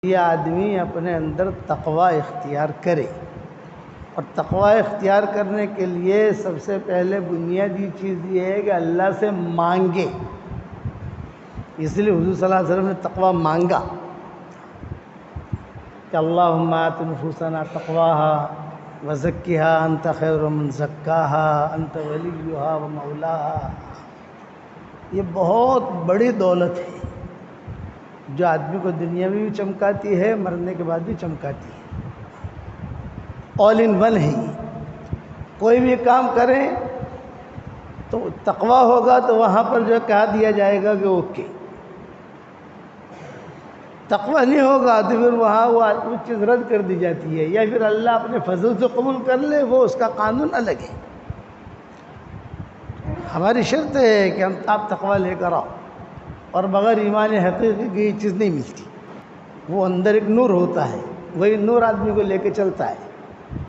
یہ آدمی اپنے اندر تقوی اختیار کرے، اور تقوی اختیار کرنے کے لیے سب سے پہلے بنیادی چیز یہ ہے کہ اللہ سے مانگے۔ اس لیے حضور صلی اللہ علیہ وسلم نے تقوی مانگا کہ اللہم آت نفوسنا تقواها وزکها انت خیر من زکاها انت ولیها و مولاها۔ یہ بہت بڑی دولت ہے جو آدمی کو دنیا میں بھی چمکاتی ہے، مرنے کے بعد بھی چمکاتی ہے۔ آل ان ون ہے یہ۔ کوئی بھی کام کریں تو تقوی ہوگا تو وہاں پر جو کہا دیا جائے گا کہ اوکے، تقوی نہیں ہوگا تو پھر وہاں وہ چیز رد کر دی جاتی ہے، یا پھر اللہ اپنے فضل سے قبول کر لے، وہ اس کا قانون الگ ہے۔ ہماری شرط ہے کہ آپ تقوی لے کر آؤ، اور بغیر ایمان حقیقی کی یہ چیز نہیں ملتی۔ وہ اندر ایک نور ہوتا ہے، وہی نور آدمی کو لے کے چلتا ہے۔